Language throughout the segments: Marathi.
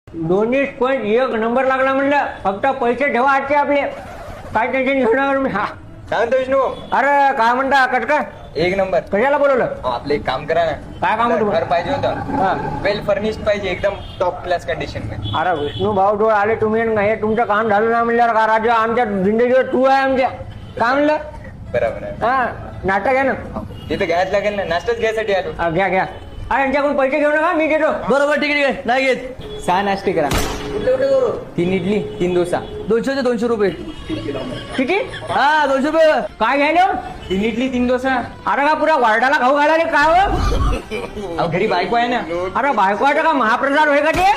दोन्ही पण एक नंबर लागला म्हणलं. फक्त पैसे ठेवा आजचे आपले. काय टेन्शन घेणार मी. हा काय म्हणतो विष्णू? अरे काय म्हणता कटका एक नंबर. कशाला बोलवलं? आपलं एक काम करा ना. काय काम होतं? घर पाहिजे हा. होतं. वेल फर्निश्ड पाहिजे, एकदम टॉप क्लास कंडिशन मध्ये. अरे विष्णू भाऊ डोळ आले तुम्ही आणि हे तुमचं काम झालं ना म्हणल्यावर का राज्य आमच्या जिंदगीवर तू आहे आमच्या. काय म्हणलं? बरोबर आहे. हा नाटक आहे ना. तिथं घ्यायच लागेल ना, नाश्ताच घ्यायसाठी आलो. घ्या घ्या. अरे यांच्याकडून पैसे घेऊ नका, मी देतो. बरोबर ठीक आहे नाही घेत. 6 नाश्ते करा. 3 इडली 3 डोसा. 200 200 रुपये. किती? हा 200 रुपये. काय घ्यायला? 3 इडली 3 डोसा. अरे का पुरा वार्डाला खाऊ घालायला काय हो? अहो घरी बायको आहे ना. अरे बायकोचा का महाप्रसाद होय का ते?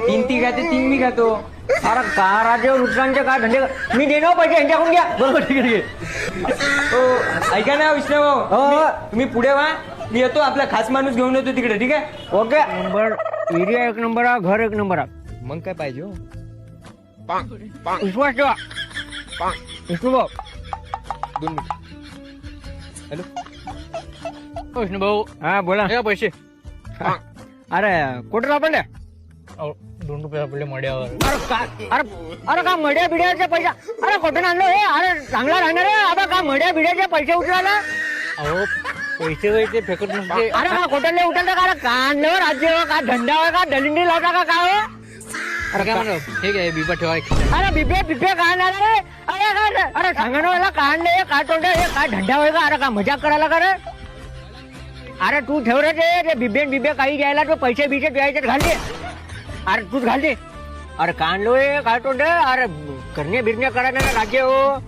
3 ती खाते 3 मी खातो. अरे का राज्य नुकसानचे काय धंदे. मी देणं पैसे यांच्याकडून घ्या. बरोबर ठीक आहे ठीक आहे. हो ऐका ना विष्णू भाऊ, हो. तुम्ही पुढे व्हा, मी येतो. आपला खास माणूस घेऊन येतो तिकडे. ठीक आहे? Okay number. एरिया एक नंबर आहे, घर एक नंबर आहे. मग काय पाहिजे हो? विश्वास ठेवा. विष्णू भाऊ. 2 मिनिट. हॅलो. विष्णू भाऊ हा बोला. हे पैसे. अरे कुठं सापडले? 2 रुपये आपले मड्यावर. अरे काय? अरे का मड्या बिड्याचे पैसा? अरे कुठून आणलो हे? अरे चांगला राहणार आहे. अबे का मड्या बिड्याचे पैसे उचलायला? अहो पैसे वैसे फेकत नसते. अरे का कुठले उचलता का? का आणलं राज्य हो? का धंदा हो? का दलिंडी लावता का काय हो? अरे काय म्हणतो ठीक आहे बिबा ठेवा. अरे बिबे बिबे काय आणणार रे? अरे सांगा ना मला काय आणलं हे? काय तोंड हे? काय धंदा होय का? अरे का मजाक करायला का रे? अरे तू ठेव रे ते बिबे बिबे काही घ्यायला तो पैसे बिसे द्यायचे घाल दे. अरे तूच घाल दे. अरे काय आणलो हे? काय तोंड? अरे करणे बिरणे करायला ना राज्य हो.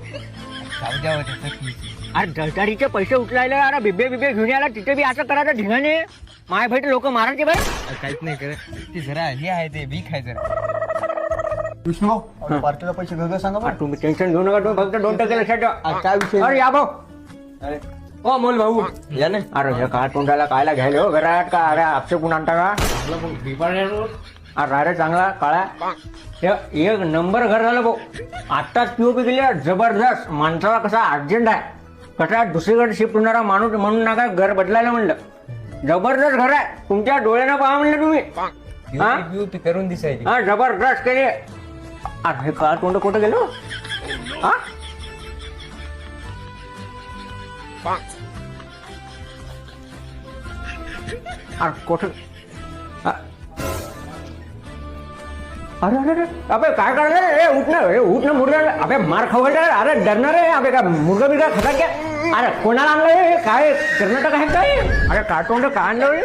जाऊ द्या हो त्याचं. अरे दळदारीचे पैसे उचलायला अरे बिबे बिबे घेऊन यायला तिथे बी असं करायचं ढिंगाने. माय भेट लोक मारायचे बाई. काहीच नाही करत. ते जरा हे आहे, ते वीक आहे जरा. विष्णू भाऊ पार्टीला पैसे घ्या सांगा बरं. तुम्ही टेन्शन घेऊ नका. तुम्ही फक्त 2% लक्षात ठेवा. काय विषय अरे या भाऊ. अरे ओ मोल भाऊ या ना. अरे हे काय तोंडाला कायला घ्यायला हो घरात का? अरे आपसे कोण आणता का? अरे चांगला काळा. एक नंबर घर झालं भाऊ. आत्ताच पीओपी गेली जबरदस्त. माणसाला कसा अर्जंट आहे. कसा दुसरीकडे शिफ्ट होणारा माणूस म्हणून नका घर बदलायला म्हणलं. जबरदस्त घर आहे. तुमच्या डोळ्यानं पहा म्हणलं तुम्ही. हा? UP करून दिसायची. हा जबरदस्त केले. अरे हे काळ तोंड कुठं गेलो? हा अरे कुठं? अरे अरे अरे अबे काय करणार रे? उठणं मुर्गा. अबे मार खाऊ घालणार. अरे डरणार आहे. अबे का मुर्गा बिर्गा खाता क्या? अरे कोणाला आणलं हे? काय कर्नाटक आहे काय? अरे काय तोंड काय आणलं?